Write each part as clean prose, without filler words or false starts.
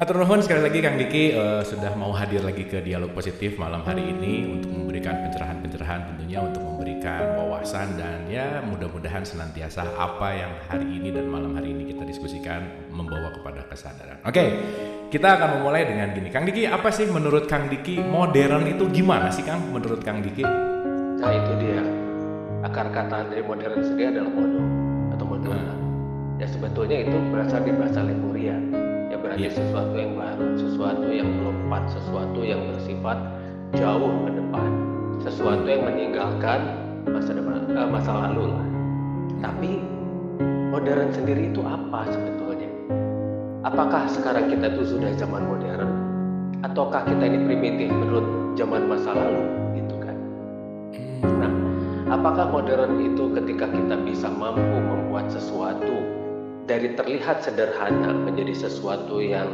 Hatur nuhun sekali lagi Kang Diki sudah mau hadir lagi ke Dialog Positif malam hari ini untuk memberikan pencerahan-pencerahan tentunya untuk memberikan wawasan dan ya mudah-mudahan senantiasa apa yang hari ini dan malam hari ini kita diskusikan membawa kepada kesadaran. Oke, kita akan memulai dengan gini. Kang Diki, apa sih menurut Kang Diki modern itu gimana sih Kang menurut Kang Diki? Nah itu dia, akar kata dari modern sendiri adalah modo atau modula. Ya sebetulnya itu berasal dari bahasa Lemuria. Ya berarti sesuatu yang baru, sesuatu yang melompat, sesuatu yang bersifat jauh ke depan, sesuatu yang meninggalkan masa lalu lah. Tapi modern sendiri itu apa sebetulnya? Apakah sekarang kita itu sudah zaman modern, ataukah kita ini primitif menurut zaman masa lalu, gitu kan? Nah, apakah modern itu ketika kita bisa mampu membuat sesuatu dari terlihat sederhana menjadi sesuatu yang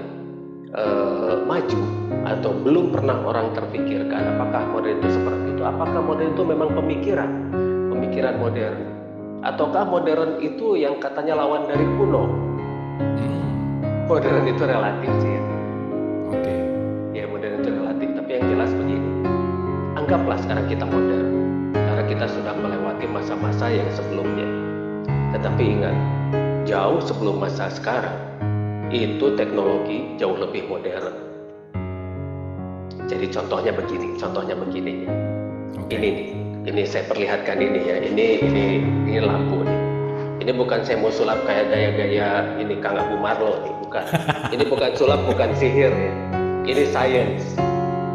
maju atau belum pernah orang terpikirkan? Apakah modern itu seperti itu? Apakah modern itu memang pemikiran modern? Ataukah modern itu yang katanya lawan dari kuno? Modern itu relatif sih ya. Oke. Ya modern itu relatif, tapi yang jelas begini. Anggaplah sekarang kita modern, karena kita sudah melewati masa-masa yang sebelumnya. Tetapi ingat, jauh sebelum masa sekarang, itu teknologi jauh lebih modern. Jadi contohnya begini ya. Ini saya perlihatkan ini ya. Ini lampu nih. Ini bukan saya mau sulap kayak gaya-gaya ini Kang Abu Marlo nih, bukan. Ini bukan sulap, bukan sihir ya. Ini science.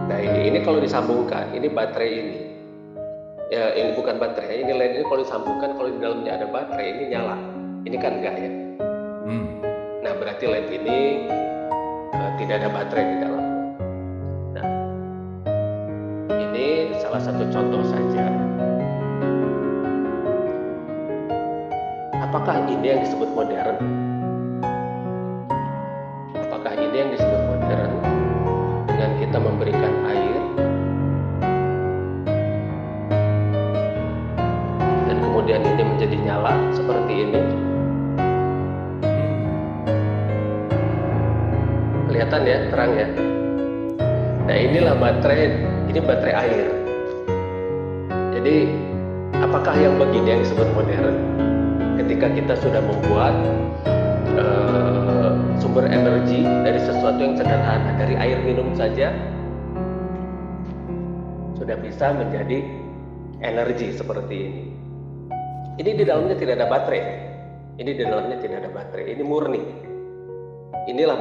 Nah ini kalau disambungkan, ini baterai ini. Ya ini bukan baterai, ini LED ini kalau disambungkan, kalau di dalamnya ada baterai ini nyala. Ini kan enggak ya. Nah berarti LED ini tidak ada baterai di dalam. Nah ini salah satu contoh saja. Apakah ini yang disebut modern? Apakah ini yang disebut modern dengan kita memberikan air dan kemudian ini menjadi nyala seperti ini? Kelihatan ya, terang ya. Nah inilah baterai, ini baterai air. Jadi apakah yang begini yang disebut modern? Ketika kita sudah membuat sumber energi dari sesuatu yang sederhana, dari air minum saja sudah bisa menjadi energi seperti ini. Ini di dalamnya tidak ada baterai. Ini murni. Inilah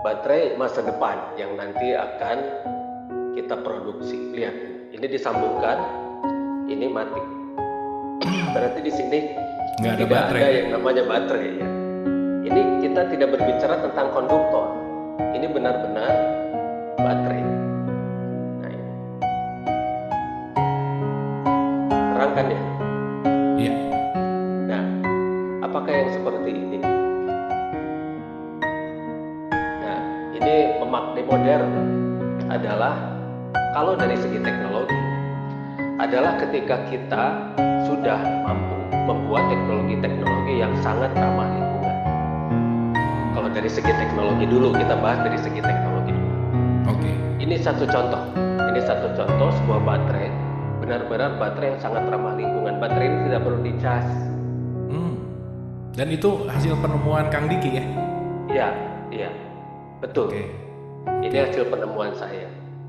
baterai masa depan yang nanti akan kita produksi. Lihat, ini disambungkan, ini mati. Berarti di sini tidak ada yang namanya baterai ya. Ini kita tidak berbicara tentang konduktor. Ini benar-benar baterai. Nah ini. Terang kan ya? Iya. Nah, apakah yang seperti ini? Nah, ini memaknai modern adalah kalau dari segi teknologi adalah ketika kita sudah mampu membuat teknologi-teknologi yang sangat ramah lingkungan. Kalau dari segi teknologi dulu, kita bahas dari segi teknologi dulu. Oke. Ini satu contoh sebuah baterai, benar-benar baterai yang sangat ramah lingkungan. Baterai ini tidak perlu dicas. Dan itu hasil penemuan Kang Diki ya? Iya, betul. Ini hasil penemuan saya.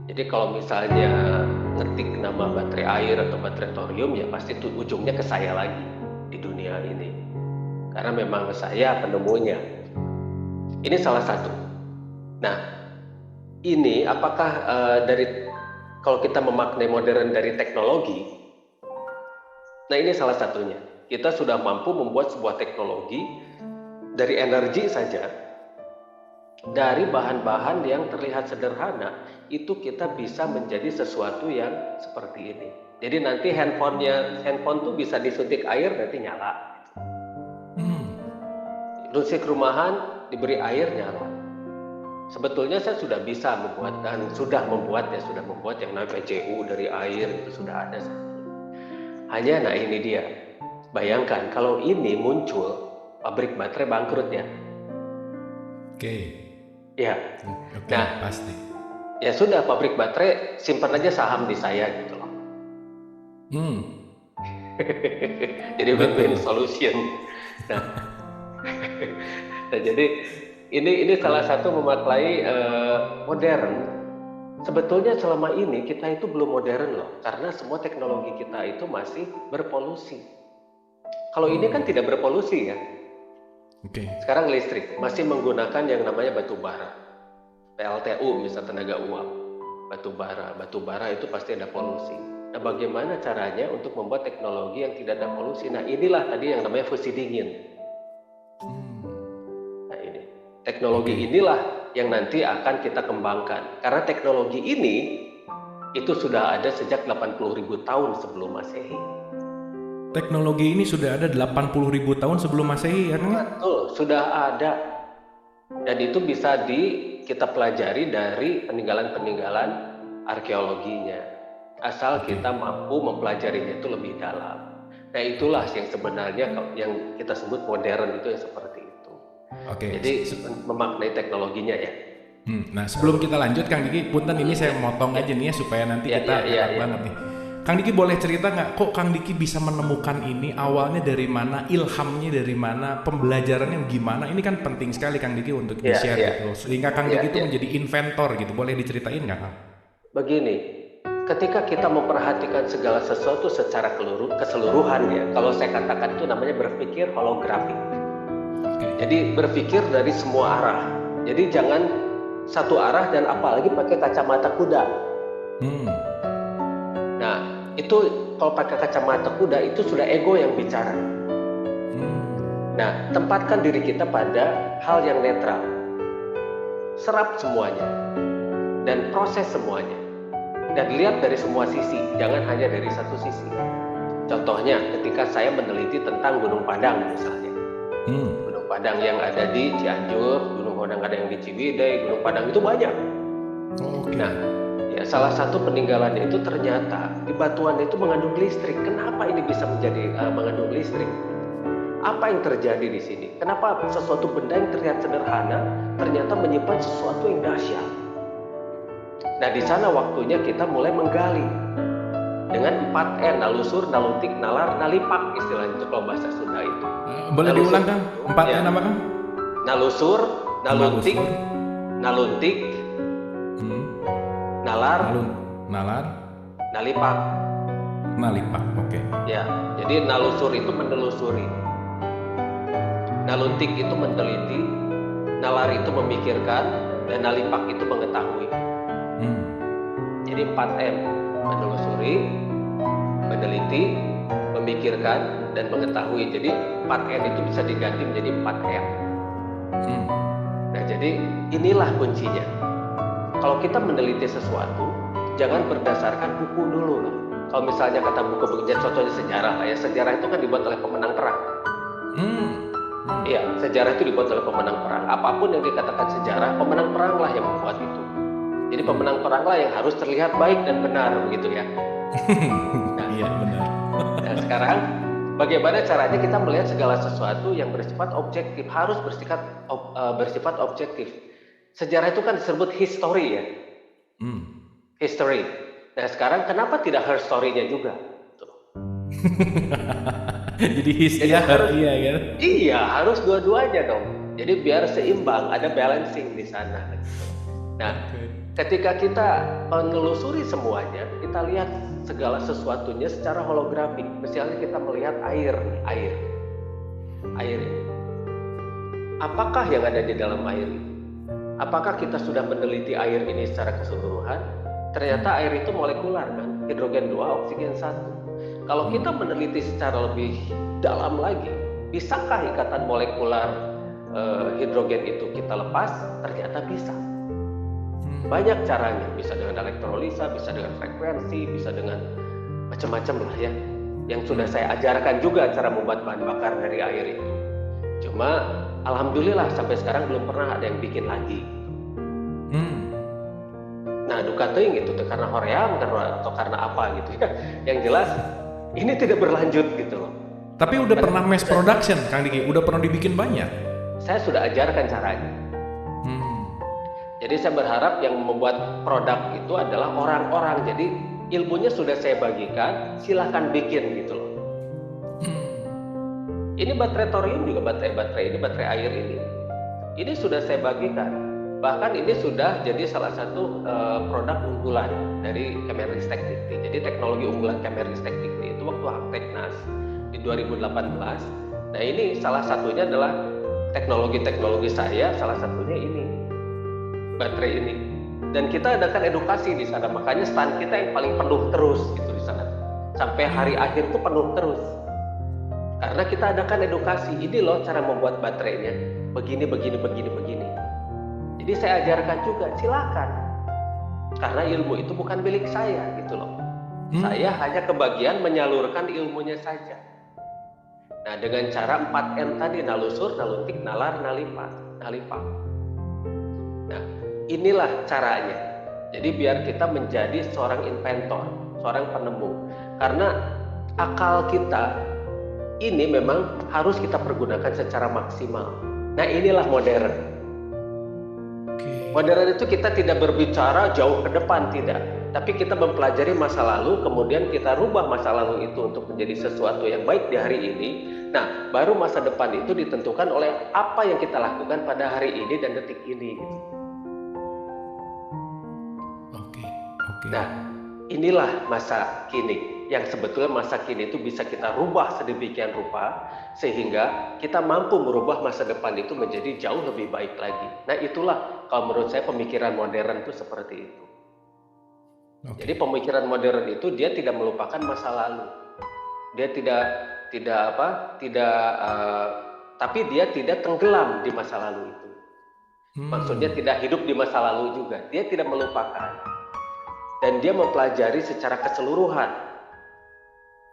Jadi kalau misalnya ngetik nama baterai air atau baterai thorium ya pasti itu ujungnya ke saya lagi di dunia ini. Karena memang saya penemunya. Ini salah satu. Nah, ini apakah kalau kita memaknai modern dari teknologi? Nah, ini salah satunya. Kita sudah mampu membuat sebuah teknologi dari energi saja. Dari bahan-bahan yang terlihat sederhana, itu kita bisa menjadi sesuatu yang seperti ini. Jadi nanti handphone tuh bisa disuntik air nanti nyala. Listrik rumahan diberi air nyala. Sebetulnya saya sudah bisa membuat dan sudah membuat yang namanya PCU dari air itu sudah ada. Hanya nah ini dia. Bayangkan kalau ini muncul pabrik baterai bangkrut ya. Oke. Ya. Oke, Nah, pasti. ya sudah, pabrik baterai simpan aja saham di saya gitu loh. Hmm, Jadi win-win betul. solution. Nah, nah jadi ini salah satu memaklai modern. Sebetulnya selama ini kita itu belum modern loh, karena semua teknologi kita itu masih berpolusi. Kalau ini kan tidak berpolusi ya. Oke. Sekarang listrik masih menggunakan yang namanya batu bara, PLTU, misal tenaga uap. Batu bara itu pasti ada polusi. Nah, bagaimana caranya untuk membuat teknologi yang tidak ada polusi? Nah, inilah tadi yang namanya fusi dingin. Hmm, Nah, ini teknologi inilah yang nanti akan kita kembangkan. Karena teknologi ini itu sudah ada sejak 80.000 tahun sebelum Masehi. Teknologi ini sudah ada 80.000 tahun sebelum Masehi ya, Kang? Betul, sudah ada. Dan itu bisa kita pelajari dari peninggalan-peninggalan arkeologinya. Asal kita mampu mempelajarinya itu lebih dalam. Nah, itulah yang sebenarnya yang kita sebut modern itu yang seperti itu. Oke. Jadi memaknai teknologinya ya. Nah, sebelum kita lanjut, Kang Diki, punten ini saya motong aja nih ya supaya nanti kita enak banget nih. Kang Diki boleh cerita nggak, kok Kang Diki bisa menemukan ini, awalnya dari mana, ilhamnya dari mana, pembelajarannya gimana? Ini kan penting sekali Kang Diki untuk di-share gitu, sehingga Kang Diki itu menjadi inventor gitu. Boleh diceritain nggak, Kang? Begini, ketika kita memperhatikan segala sesuatu secara keseluruhan ya, kalau saya katakan itu namanya berpikir holografik. Jadi berpikir dari semua arah. Jadi jangan satu arah dan apalagi pakai kacamata kuda. Nah, itu kalau pakai kacamata kuda itu sudah ego yang bicara. Nah, tempatkan diri kita pada hal yang netral. Serap semuanya dan proses semuanya. Dan lihat dari semua sisi, jangan hanya dari satu sisi. Contohnya, ketika saya meneliti tentang Gunung Padang misalnya. Gunung Padang yang ada di Cianjur, Gunung Padang ada yang di Ciwidey, Gunung Padang itu banyak. Nah, ya salah satu peninggalannya itu ternyata di batuannya itu mengandung listrik. Kenapa ini bisa menjadi mengandung listrik? Apa yang terjadi di sini? Kenapa sesuatu benda yang terlihat sederhana ternyata menyimpan sesuatu yang dahsyat? Nah, di sana waktunya kita mulai menggali dengan 4N, nalusur, naluntik, nalar, nalipak istilahnya itu kalau bahasa Sunda itu. Boleh diulang, Kang? 4N apa, Kang? Nalusur, naluntik, nalar, nalipak. Oke. Ya, jadi nalusur itu menelusuri, naluntik itu meneliti, nalar itu memikirkan, dan nalipak itu mengetahui. Jadi 4M, menelusuri, meneliti, memikirkan, dan mengetahui. Jadi 4N itu bisa diganti menjadi 4M. Nah, jadi inilah kuncinya. Kalau kita meneliti sesuatu, jangan berdasarkan buku dulu lah. Kalau misalnya kata buku-buku, contohnya sejarah lah ya. Sejarah itu kan dibuat oleh pemenang perang. Iya, sejarah itu dibuat oleh pemenang perang. Apapun yang dikatakan sejarah, pemenang perang lah yang membuat itu. Jadi pemenang perang lah yang harus terlihat baik dan benar begitu ya. Iya, benar. Nah, sekarang bagaimana caranya kita melihat segala sesuatu yang bersifat objektif, harus bersifat objektif. Sejarah itu kan disebut history ya. History. Nah, sekarang kenapa tidak her story-nya juga? Jadi hisnya harus kan? Iya, harus dua-duanya dong. Jadi biar seimbang, ada balancing di sana. Nah, ketika kita menelusuri semuanya, kita lihat segala sesuatunya secara holografik. Misalnya kita melihat air ini. Apakah yang ada di dalam air ini? Apakah kita sudah meneliti air ini secara keseluruhan? Ternyata air itu molekular kan, hidrogen 2, oksigen 1. Kalau kita meneliti secara lebih dalam lagi, bisakah ikatan molekular hidrogen itu kita lepas? Ternyata bisa. Banyak caranya, bisa dengan elektrolisa, bisa dengan frekuensi, bisa dengan macam-macam lah ya. Yang sudah saya ajarkan juga cara membuat bahan bakar dari air itu. Cuma alhamdulillah sampai sekarang belum pernah ada yang bikin lagi. Nah, duka teuing gitu karena hoream atau karena apa gitu ya. Yang jelas ini tidak berlanjut gitu loh. Tapi udah pernah mass production, Kang Diki? Udah pernah dibikin banyak? Saya sudah ajarkan caranya. Jadi saya berharap yang membuat produk itu adalah orang-orang. Jadi ilmunya sudah saya bagikan, silahkan bikin gitu loh. Ini baterai thorium juga baterai ini, baterai air ini sudah saya bagikan. Bahkan ini sudah jadi salah satu produk unggulan dari Kemenristek Dikti. Jadi teknologi unggulan Kemenristek Dikti itu waktu Hakteknas di 2018. Nah ini salah satunya adalah teknologi saya, salah satunya ini baterai ini. Dan kita adakan edukasi di sana, makanya stand kita yang paling penuh terus gitu di sana. Sampai hari akhir itu penuh terus. Karena kita adakan edukasi, ini loh cara membuat baterainya, begini. Jadi saya ajarkan juga, silakan. Karena ilmu itu bukan milik saya gitu loh. Saya hanya kebagian menyalurkan ilmunya saja. Nah dengan cara 4N tadi, nalusur, naluntik, nalar, nalipat. Nah inilah caranya. Jadi biar kita menjadi seorang inventor, seorang penemu. Karena akal kita ini memang harus kita pergunakan secara maksimal. Nah inilah modern. Modern itu kita tidak berbicara jauh ke depan, tidak. Tapi kita mempelajari masa lalu, kemudian kita rubah masa lalu itu untuk menjadi sesuatu yang baik di hari ini. Nah, baru masa depan itu ditentukan oleh apa yang kita lakukan pada hari ini dan detik ini. Oke. Nah, inilah masa kini. Yang sebetulnya masa kini itu bisa kita rubah sedemikian rupa sehingga kita mampu merubah masa depan itu menjadi jauh lebih baik lagi. Nah itulah kalau menurut saya pemikiran modern itu seperti itu. Jadi pemikiran modern itu dia tidak melupakan masa lalu. Dia tapi dia tidak tenggelam di masa lalu itu. Maksudnya tidak hidup di masa lalu juga. Dia tidak melupakan. Dan dia mempelajari secara keseluruhan.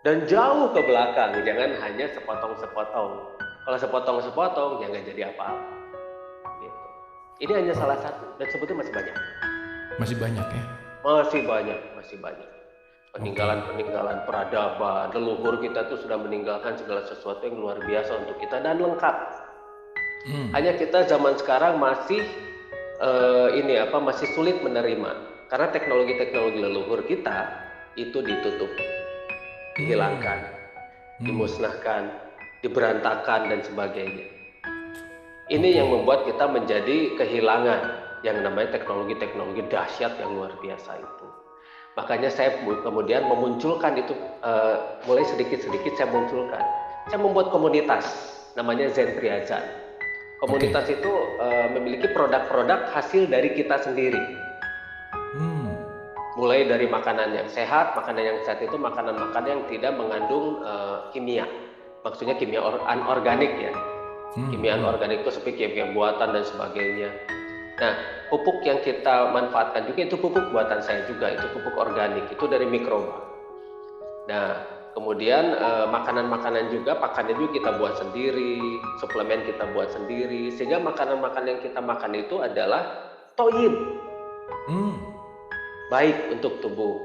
Dan jauh ke belakang, jangan hanya sepotong-sepotong. Kalau sepotong-sepotong, ya nggak jadi apa-apa. Gitu. Ini hanya salah satu, dan sebetulnya masih banyak. Masih banyak ya? Masih banyak. Peninggalan peradaban, leluhur kita tuh sudah meninggalkan segala sesuatu yang luar biasa untuk kita dan lengkap. Hanya kita zaman sekarang masih masih sulit menerima karena teknologi leluhur kita itu ditutup. Dihilangkan, dimusnahkan, diberantakan dan sebagainya. Ini yang membuat kita menjadi kehilangan yang namanya teknologi dahsyat yang luar biasa itu. Makanya saya kemudian memunculkan itu, mulai sedikit-sedikit saya munculkan. Saya membuat komunitas, namanya Zen Priazan. Komunitas itu memiliki produk-produk hasil dari kita sendiri. Mulai dari makanan yang sehat itu makanan-makanan yang tidak mengandung kimia. Maksudnya kimia anorganik ya. Kimia anorganik itu seperti kimia buatan dan sebagainya. Nah, pupuk yang kita manfaatkan juga itu pupuk buatan saya juga, itu pupuk organik, itu dari mikroba. Nah, kemudian makanan-makanan juga, pakannya juga kita buat sendiri, suplemen kita buat sendiri, sehingga makanan-makanan yang kita makan itu adalah toyib. Baik untuk tubuh.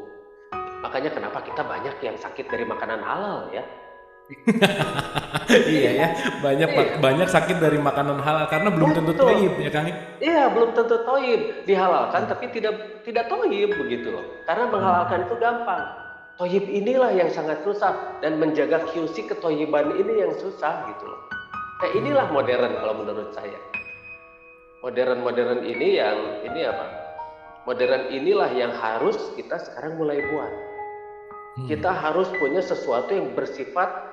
Makanya kenapa kita banyak yang sakit dari makanan halal ya? Iya ya, banyak sakit dari makanan halal karena belum tentu toyib ya Kang. Iya, belum tentu toyib, dihalalkan tapi tidak toyib begitu loh. Karena menghalalkan itu gampang. Toyib inilah yang sangat susah dan menjaga QC ketoyiban ini yang susah gitu loh. Nah inilah modern kalau menurut saya. Modern ini modern inilah yang harus kita sekarang mulai buat. Kita harus punya sesuatu yang bersifat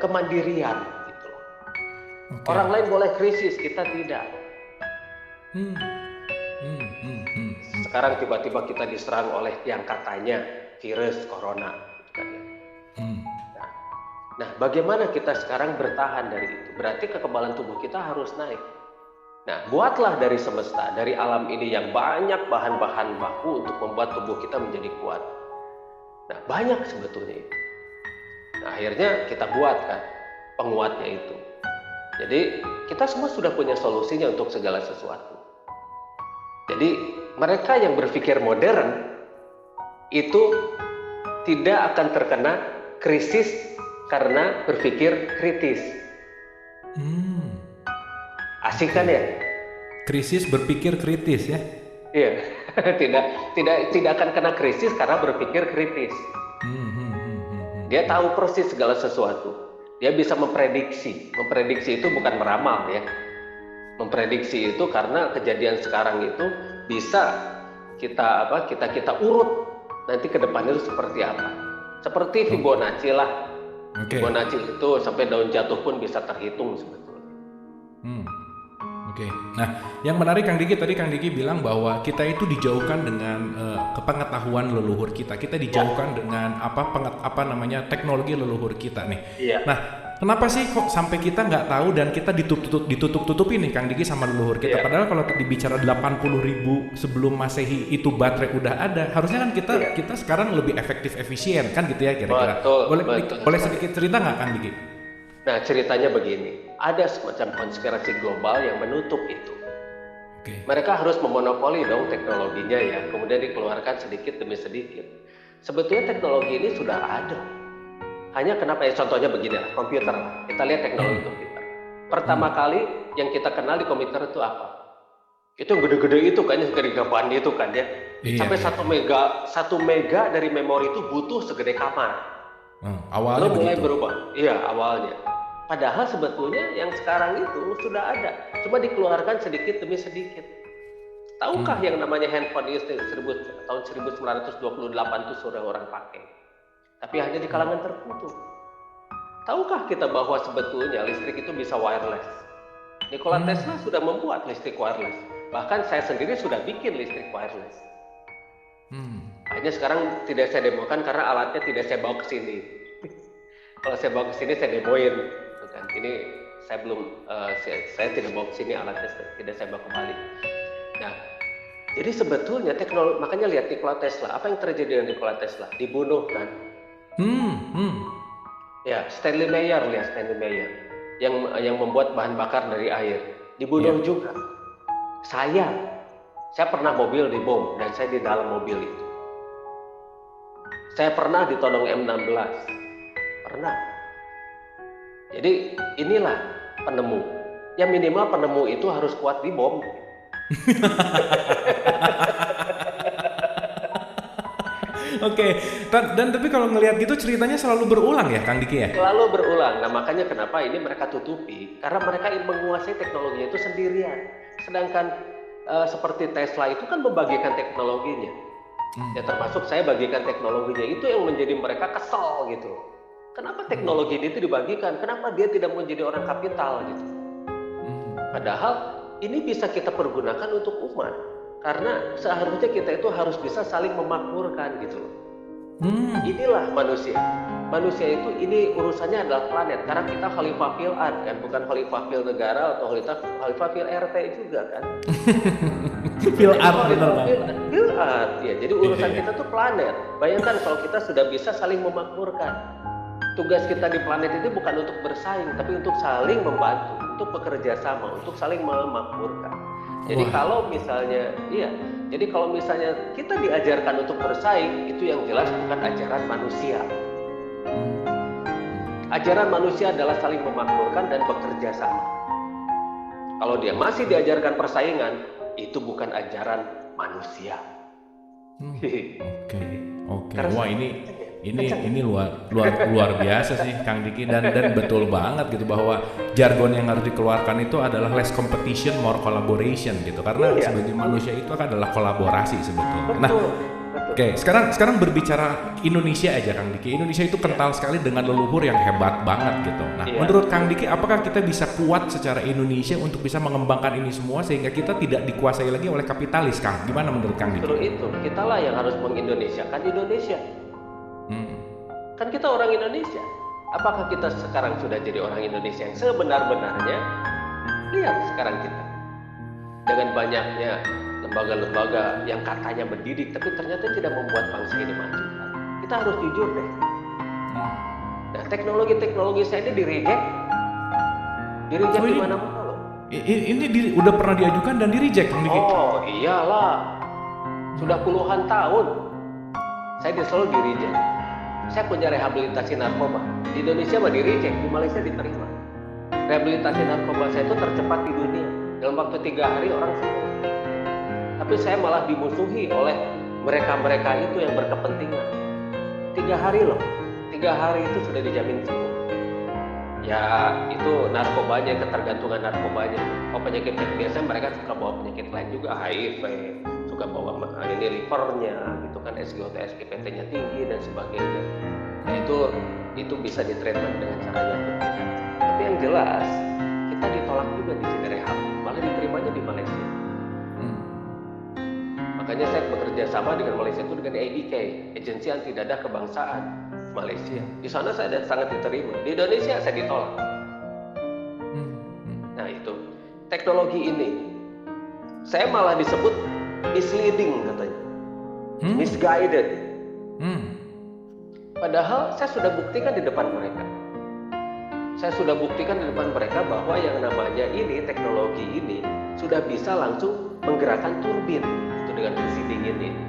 kemandirian gitu loh. Orang lain boleh krisis, kita tidak. Sekarang tiba-tiba kita diserang oleh yang katanya virus corona gitu kan ya. Nah, bagaimana kita sekarang bertahan dari itu? Berarti kekebalan tubuh kita harus naik. Nah, buatlah dari semesta, dari alam ini yang banyak bahan-bahan baku untuk membuat tubuh kita menjadi kuat. Nah, banyak sebetulnya itu. Nah, akhirnya kita buatkan penguatnya itu. Jadi, kita semua sudah punya solusinya untuk segala sesuatu. Jadi, mereka yang berpikir modern itu tidak akan terkena krisis karena berpikir kritis. Asik kan ya? Krisis berpikir kritis ya. Iya, tidak akan kena krisis karena berpikir kritis. Dia tahu persis segala sesuatu. Dia bisa memprediksi. Memprediksi itu bukan meramal ya. Memprediksi itu karena kejadian sekarang itu bisa kita urut nanti ke depannya itu seperti apa. Seperti Fibonacci lah. Fibonacci itu sampai daun jatuh pun bisa terhitung sebetulnya. Oke. Nah, yang menarik Kang Diki, tadi Kang Diki bilang bahwa kita itu dijauhkan dengan kepengetahuan leluhur kita. Kita dijauhkan dengan teknologi leluhur kita nih. Iya. Nah, kenapa sih kok sampai kita nggak tahu dan kita ditutup-tutupin nih Kang Diki sama leluhur kita? Padahal kalau dibicara 80.000 sebelum Masehi itu baterai udah ada, harusnya kan kita sekarang lebih efektif efisien kan gitu ya kira-kira. Boleh sedikit cerita nggak Kang Diki? Nah, ceritanya begini, ada semacam konspirasi global yang menutup itu. Mereka harus memonopoli dong teknologinya ya, kemudian dikeluarkan sedikit demi sedikit. Sebetulnya teknologi ini sudah ada. Hanya kenapa ya, contohnya begini lah, komputer lah. Kita lihat teknologi komputer. Pertama kali yang kita kenal di komputer itu apa? Itu yang gede-gede itu kan, yang gede-gedean itu kan ya. Sampai 1 mega dari memori itu butuh segede kamar. Awalnya lalu mulai berubah. Iya, awalnya. Padahal sebetulnya yang sekarang itu sudah ada, cuma dikeluarkan sedikit demi sedikit. Tahukah yang namanya handphone itu tahun 1928 itu sudah orang pakai, tapi hanya di kalangan tertentu. Tahukah kita bahwa sebetulnya listrik itu bisa wireless? Nikola Tesla sudah membuat listrik wireless. Bahkan saya sendiri sudah bikin listrik wireless. Hanya sekarang tidak saya demokan karena alatnya tidak saya bawa ke sini. Kalau saya bawa ke sini saya demoin. Kan. Ini saya belum, saya tidak bawa ke sini alatnya, tidak saya bawa kembali. Nah, jadi sebetulnya teknologi, makanya lihat Nikola Tesla. Apa yang terjadi dengan Nikola Tesla? Dibunuh kan? Ya, Stanley Meyer yang membuat bahan bakar dari air, dibunuh juga. Saya pernah mobil dibom dan saya di dalam mobil itu. Saya pernah ditodong M16, pernah. Jadi inilah penemu. Ya minimal penemu itu harus kuat dibom. Oke. Dan tapi kalau ngelihat gitu ceritanya selalu berulang ya Kang Diki ya? Selalu berulang. Nah makanya kenapa ini mereka tutupi, karena mereka menguasai teknologinya itu sendirian. Sedangkan seperti Tesla itu kan membagikan teknologinya. Ya termasuk saya bagikan teknologinya, itu yang menjadi mereka kesel gitu. Kenapa teknologi ini itu dibagikan? Kenapa dia tidak menjadi orang kapital gitu? Padahal ini bisa kita pergunakan untuk umat. Karena seharusnya kita itu harus bisa saling memakmurkan gitu loh. Inilah manusia. Manusia itu ini urusannya adalah planet. Karena kita khalifah fil ard kan, bukan khalifah fil negara atau khalifah fil RT juga kan. Fil ard benar Pak. Fil ard ya. Jadi urusan kita tuh planet. Bayangkan kalau kita sudah bisa saling memakmurkan. Tugas kita di planet itu bukan untuk bersaing, tapi untuk saling membantu, untuk bekerja sama, untuk saling memakmurkan. Jadi kalau misalnya, jadi kalau misalnya kita diajarkan untuk bersaing, itu yang jelas bukan ajaran manusia. Ajaran manusia adalah saling memakmurkan dan bekerja sama. Kalau dia masih diajarkan persaingan, itu bukan ajaran manusia. Oke. Wah ini luar biasa sih Kang Diki dan betul banget gitu bahwa jargon yang harus dikeluarkan itu adalah less competition more collaboration gitu karena sebagai manusia itu adalah kolaborasi sebetulnya. Nah, oke, sekarang berbicara Indonesia aja Kang Diki. Indonesia itu kental sekali dengan leluhur yang hebat banget gitu. Nah, menurut Kang Diki apakah kita bisa kuat secara Indonesia untuk bisa mengembangkan ini semua sehingga kita tidak dikuasai lagi oleh kapitalis, Kang? Gimana menurut Kang Diki? Itu kitalah yang harus mengindonesiakan Indonesia. Kan kita orang Indonesia. Apakah kita sekarang sudah jadi orang Indonesia yang sebenar-benarnya? Lihat sekarang kita dengan banyaknya lembaga-lembaga yang katanya mendidik tapi ternyata tidak membuat bangsa ini maju. Kita harus jujur deh. Nah, teknologi saya ini di-reject di mana-mana loh. Ini udah pernah diajukan dan di-reject Kang Diki? Oh iyalah, sudah puluhan tahun saya selalu di-reject. Saya punya rehabilitasi narkoba di Indonesia mah di-reject, di Malaysia diterima. Rehabilitasi narkoba saya itu tercepat di dunia dalam waktu 3 hari orang sembuh. Tapi saya malah dimusuhi oleh mereka-mereka itu yang berkepentingan. 3 hari loh, 3 hari itu sudah dijamin sembuh. Ya itu narkobanya, ketergantungan narkobanya. Oh penyakit biasanya mereka suka bawa penyakit lain juga, HIV, suka bawa ini livernya, gitu kan, SGOT, SGPT-nya tinggi dan sebagainya. Nah itu bisa ditreatment dengan cara yang berbeda. Tapi yang jelas kita ditolak juga di sini rehab, malah diterimanya di Malaysia. Makanya saya bekerja sama dengan Malaysia itu dengan ADK, Agensi Anti Dadah Kebangsaan Malaysia. Di sana saya sangat diterima. Di Indonesia saya ditolak. Nah itu teknologi ini, saya malah disebut misleading katanya, misguided. Padahal saya sudah buktikan di depan mereka. Saya sudah buktikan di depan mereka bahwa yang namanya ini teknologi ini sudah bisa langsung menggerakkan turbin itu dengan fungsi dingin ini,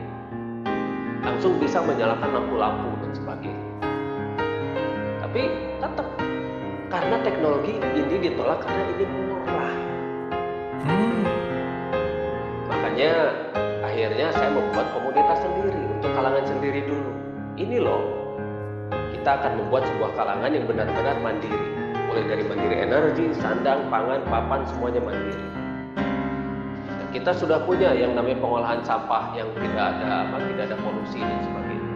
langsung bisa menyalakan lampu-lampu dan sebagainya. Tapi tetap karena teknologi ini ditolak karena ini murah. Makanya akhirnya saya membuat komunitas sendiri untuk kalangan sendiri dulu. Ini loh, kita akan membuat sebuah kalangan yang benar-benar mandiri, mulai dari mandiri energi, sandang, pangan, papan, semuanya mandiri. Dan kita sudah punya yang namanya pengolahan sampah yang tidak ada polusi dan sebagainya.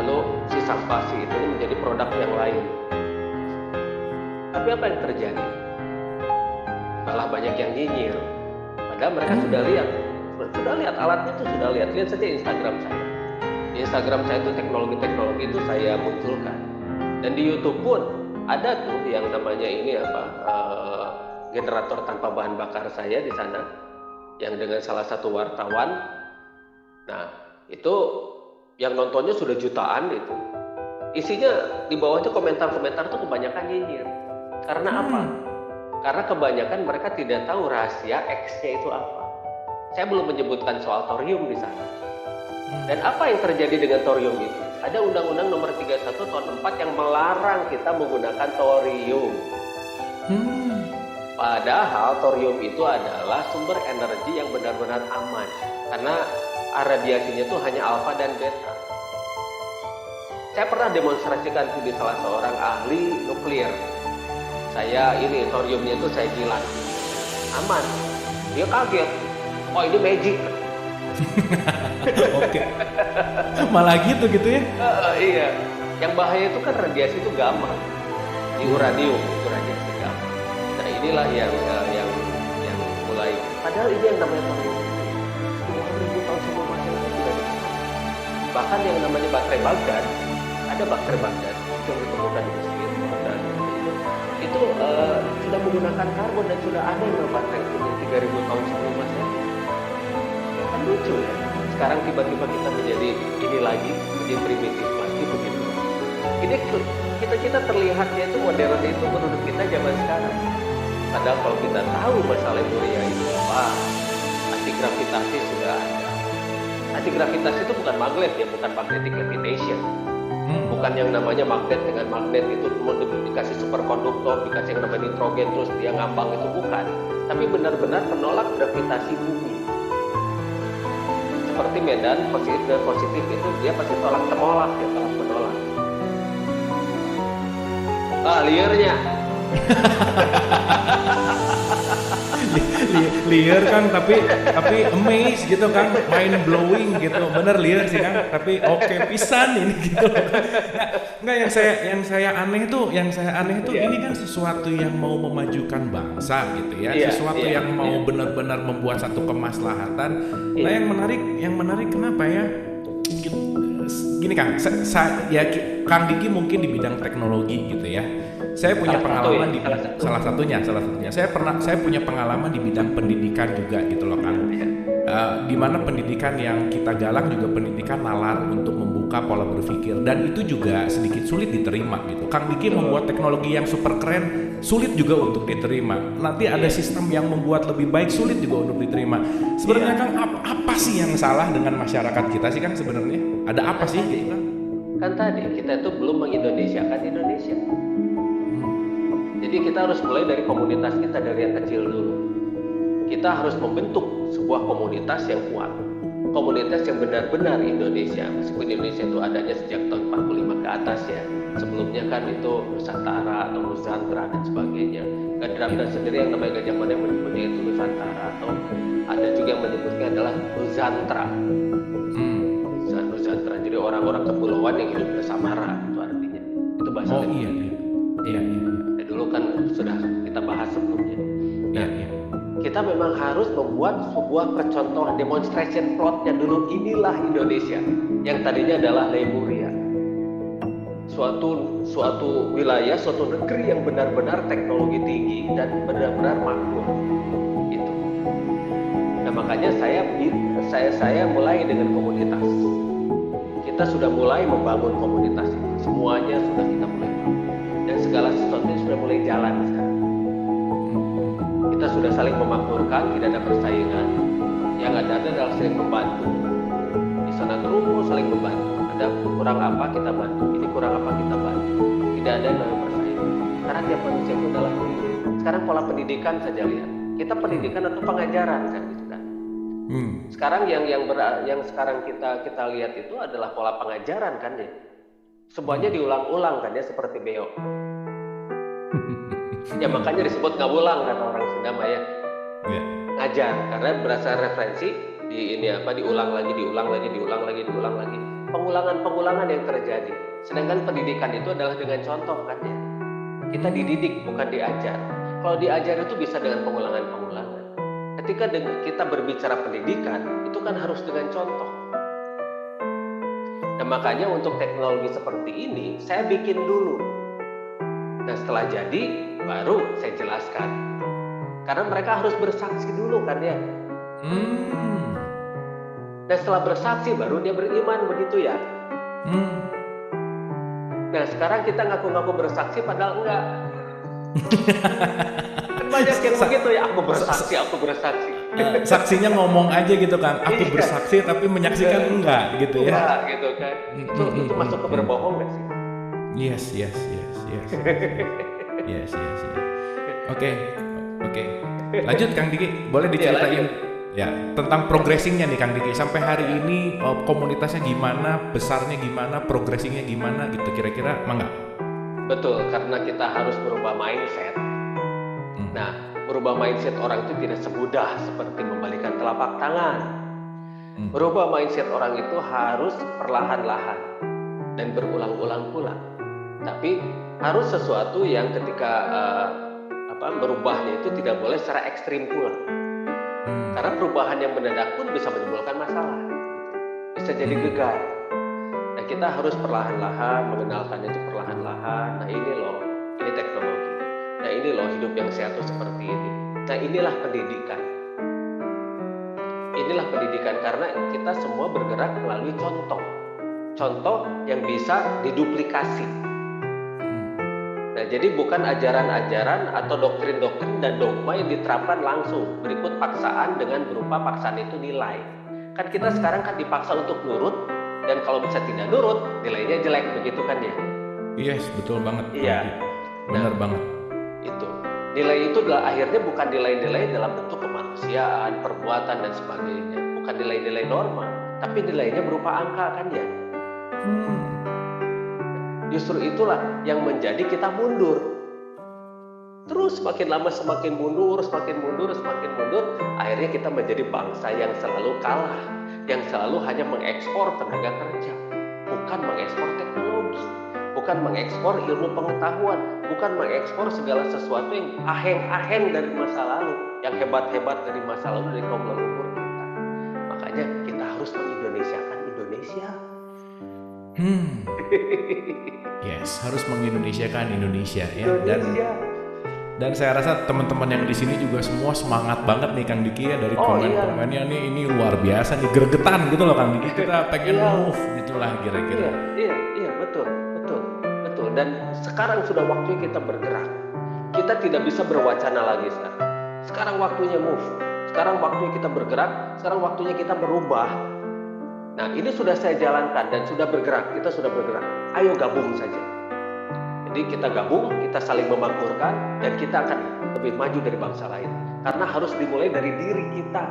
Lalu si sampah itu menjadi produk yang lain. Tapi apa yang terjadi? Malah banyak yang nyinyir. Padahal mereka sudah lihat alatnya itu, sudah lihat saja Instagram saya. Di Instagram saya itu teknologi itu saya munculkan. Dan di YouTube pun ada tuh yang namanya ini generator tanpa bahan bakar saya di sana, yang dengan salah satu wartawan. Nah itu yang nontonnya sudah jutaan itu. Isinya di bawahnya komentar-komentar tuh kebanyakan nyinyir. Karena apa? Karena kebanyakan mereka tidak tahu rahasia X-nya itu apa. Saya belum menyebutkan soal thorium di sana. Dan apa yang terjadi dengan thorium itu? Ada Undang-Undang Nomor 31 Tahun 4 yang melarang kita menggunakan thorium. Padahal thorium itu adalah sumber energi yang benar-benar aman. Karena radiasinya itu hanya alfa dan beta. Saya pernah demonstrasikan di salah seorang ahli nuklir. Saya ini thoriumnya itu saya jilat, aman. Dia kaget. Oh ini magic. Oke. Malah gitu ya? Iya. Yang bahaya itu kan radiasi itu gamma, di uranium itu radiasi gamma. Nah inilah yang mulai. Padahal ini yang namanya thorium. 2000 tahun sebelum Masehi itu sudah ditemukan. Bahkan yang namanya baterai Baghdad, ada baterai Baghdad yang ditemukan di Mesir. Itu sudah menggunakan karbon dan sudah ada yang baterai itu 3000 tahun sebelum Masehi. Kan lucu ya. Sekarang tiba-tiba kita menjadi ini lagi, menjadi primitif lagi begitu. Ini kita terlihatnya itu modern itu menurut kita zaman sekarang. Padahal kalau kita tahu masalah Lemuria itu anti gravitasi sudah ada. Anti gravitasi itu bukan magnet ya, bukan magnetic levitation. Bukan yang namanya magnet dengan magnet itu dikasih superkonduktor, dikasih yang namanya nitrogen terus dia ngambang, itu bukan. Tapi benar-benar penolak gravitasi bumi. Seperti medan positif dan positif itu dia pasti tolak temolak, ya tolak menolak. Liarnya. Liar kan, tapi amazed gitu kan, mind blowing gitu, bener liar sih kan, tapi oke pisan ini gitu. Nggak, yang saya aneh tuh ini kan sesuatu yang mau memajukan bangsa gitu ya, sesuatu yang mau benar-benar membuat satu kemaslahatan. Nah yang menarik kenapa ya? Gini Kang, Kang Diki mungkin di bidang teknologi gitu ya. Saya punya pengalaman di salah satunya. Saya punya pengalaman di bidang pendidikan juga gitu loh Kang. Di mana pendidikan yang kita galang juga pendidikan nalar untuk membuka pola berpikir, dan itu juga sedikit sulit diterima gitu. Kang Diki membuat teknologi yang super keren, sulit juga untuk diterima. Nanti ada sistem yang membuat lebih baik, sulit juga untuk diterima. Sebenarnya Kang, apa sih yang salah dengan masyarakat kita sih Kang sebenarnya? Ada apa sih gitu Kang? Kan tadi kita itu belum mengindonesiakan Indonesia. Jadi kita harus mulai dari komunitas kita, dari yang kecil dulu. kita harus membentuk sebuah komunitas yang kuat, komunitas yang benar-benar Indonesia. Meskipun Indonesia itu adanya sejak tahun 45 ke atas ya, sebelumnya kan itu Nusantara atau Nusantara dan sebagainya. Gajah sendiri yang namanya Gajah Mada menyebutnya itu Nusantara, atau ada juga yang menyebutnya adalah Nusantara. Nusantara, jadi orang-orang kepulauan yang hidup bersamara, itu artinya. Itu bahasa iya. Dulu kan sudah kita bahas sebelumnya. Nah, kita memang harus membuat sebuah percontohan, demonstration plotnya dulu. Inilah Indonesia yang tadinya adalah Lemuria, suatu wilayah, suatu negeri yang benar-benar teknologi tinggi dan benar-benar makmur. Itu. Nah, makanya saya mulai dengan komunitas. Kita sudah mulai membangun komunitas itu. Semuanya sudah kita mulai bangun. Dan segala sesuatunya sudah mulai jalan sekarang. Kita sudah saling memakmurkan, tidak ada persaingan. Yang ada adalah saling membantu. Di sana terus saling membantu. Ada kurang apa kita bantu, ini kurang apa kita bantu. Tidak ada yang namanya persaingan. Karena tiap manusia itu adalah unik. Sekarang pola pendidikan saja lihat. Kita pendidikan atau pengajaran kan gitu kan. Sekarang yang sekarang kita lihat itu adalah pola pengajaran kan ya. Semuanya diulang-ulang kan ya, seperti beo. Ya makanya disebut ngawulang kata orang Sunda ya. Ngajar karena berdasar referensi diulang lagi. Pengulangan yang terjadi. Sedangkan pendidikan itu adalah dengan contoh kan ya. Kita dididik bukan diajar. Kalau diajar itu bisa dengan pengulangan. Ketika kita berbicara pendidikan itu kan harus dengan contoh. Nah makanya untuk teknologi seperti ini saya bikin dulu. Nah setelah jadi baru saya jelaskan. Karena mereka harus bersaksi dulu kan ya. Dan setelah bersaksi baru dia beriman, begitu ya. Nah sekarang kita ngaku-ngaku bersaksi padahal enggak. Kan banyak yang begitu ya, aku bersaksi. Saksinya ngomong aja gitu kan, aku bersaksi tapi menyaksikan enggak gitu ya. Enggak gitu kan. Itu masuk ke berbohong nggak sih? Yes. Oke. Lanjut Kang Diki, boleh diceritain ya tentang progressingnya nih Kang Diki sampai hari ini, komunitasnya gimana, besarnya gimana, progressingnya gimana gitu kira-kira, mangga? Betul, karena kita harus berubah mindset. Nah, berubah mindset orang itu tidak semudah seperti membalikan telapak tangan. Berubah mindset orang itu harus perlahan-lahan dan berulang-ulang pula. Tapi harus sesuatu yang ketika berubahnya itu tidak boleh secara ekstrim pula. Karena perubahan yang mendadak pun bisa menimbulkan masalah. Bisa jadi gegar. Nah, kita harus perlahan-lahan mengenalkannya itu perlahan-lahan. Nah, ini teknologi. Nah, ini hidup yang sehat itu seperti ini. Nah, inilah pendidikan. Inilah pendidikan karena kita semua bergerak melalui contoh. Contoh yang bisa diduplikasi. Nah, jadi bukan ajaran-ajaran atau doktrin-doktrin dan dogma yang diterapkan langsung berikut paksaan dengan berupa paksaan itu nilai. Kan kita sekarang kan dipaksa untuk nurut, dan kalau bisa tidak nurut nilainya jelek, begitu kan ya? Yes, betul banget. Iya. Benar banget. Itu nilai itu adalah akhirnya bukan nilai-nilai dalam bentuk kemanusiaan, perbuatan dan sebagainya, bukan nilai-nilai norma, tapi nilainya berupa angka kan ya? Justru itulah yang menjadi kita mundur. Terus semakin lama semakin mundur, akhirnya kita menjadi bangsa yang selalu kalah, yang selalu hanya mengekspor tenaga kerja, bukan mengekspor teknologi, bukan mengekspor ilmu pengetahuan, bukan mengekspor segala sesuatu yang aheng-aheng dari masa lalu, yang hebat-hebat dari masa lalu dari kaum leluhur kita. Makanya kita harus mengindonesiakan Indonesia. Yes, harus mengindonesiakan Indonesia ya. Dan saya rasa teman-teman yang di sini juga semua semangat banget nih Kang Diki ya, dari komen-komennya nih, ini luar biasa nih, gregetan gitu loh Kang Diki, kita pengen move gitulah kira-kira. Iya, betul. Dan sekarang sudah waktunya kita bergerak. Kita tidak bisa berwacana lagi sekarang. Sekarang waktunya move. Sekarang waktunya kita bergerak. Sekarang waktunya kita berubah. Nah, ini sudah saya jalankan dan sudah bergerak. Kita sudah bergerak. Ayo gabung saja. Jadi kita gabung, kita saling memakmurkan, dan kita akan lebih maju dari bangsa lain. karena harus dimulai dari diri kita.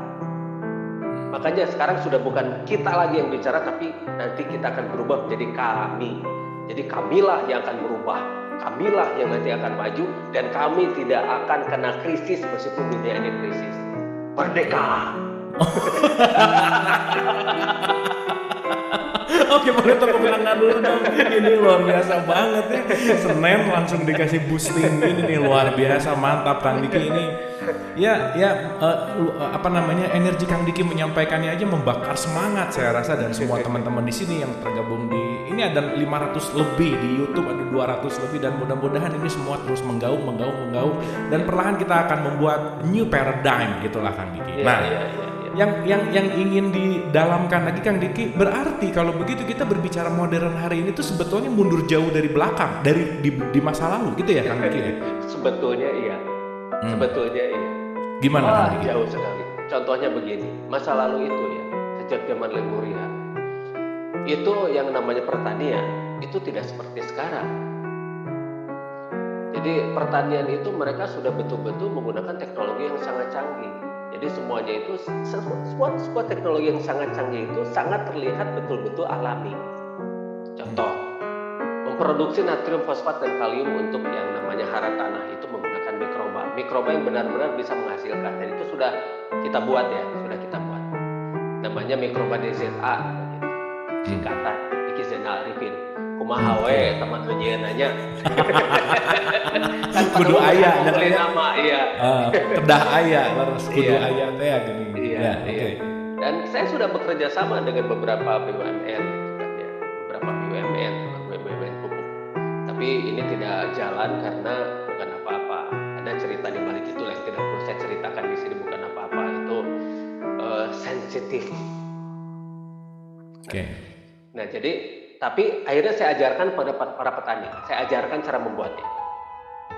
Makanya sekarang sudah bukan kita lagi yang bicara, tapi nanti kita akan berubah menjadi kami. Jadi kamilah yang akan berubah, kamilah yang nanti akan maju, dan kami tidak akan kena krisis meskipun dunia ini krisis. Merdeka. Oke, boleh tepuk tangan dulu dong. Ini luar biasa banget nih. Senin langsung dikasih boosting ini nih, luar biasa, mantap Kang Diki ini. Apa namanya, energi Kang Diki menyampaikannya aja membakar semangat saya rasa, dan semua teman-teman di sini yang tergabung di ini ada 500 lebih di YouTube, ada 200 lebih, dan mudah-mudahan ini semua terus menggaung dan perlahan kita akan membuat new paradigm gitulah Kang Diki. Yang ingin didalamkan lagi Kang Diki, berarti kalau begitu kita berbicara modern hari ini tuh sebetulnya mundur jauh dari belakang, dari di masa lalu gitu ya Kang Diki ya? Sebetulnya iya. Sebetulnya iya. Gimana Kang Diki? Jauh sekali. Contohnya begini, masa lalu itu ya, sejak zaman Lemuria, itu yang namanya pertanian itu tidak seperti sekarang. Jadi pertanian itu mereka sudah betul-betul menggunakan teknologi yang sangat canggih. Jadi semuanya itu, semua teknologi yang sangat canggih itu sangat terlihat betul-betul alami. Contoh, memproduksi natrium fosfat dan kalium untuk yang namanya hara tanah itu menggunakan mikroba yang benar-benar bisa menghasilkan, dan itu sudah kita buat. Namanya mikroba DZA, gitu. Singkatan Diki Zainal Arifin. Kumaha we teman nanya. Kan kudu aya nama, iya. Kedah aya laras kudu aya teh gini. Iya. Dan saya sudah bekerja sama dengan beberapa BUMN, beberapa BUMN pupuk. Tapi ini tidak jalan karena bukan apa-apa. Ada cerita di balik itu yang tidak perlu saya ceritakan di sini, bukan apa-apa. Itu sensitif. Nah, tapi akhirnya saya ajarkan pada para petani. Saya ajarkan cara membuatnya.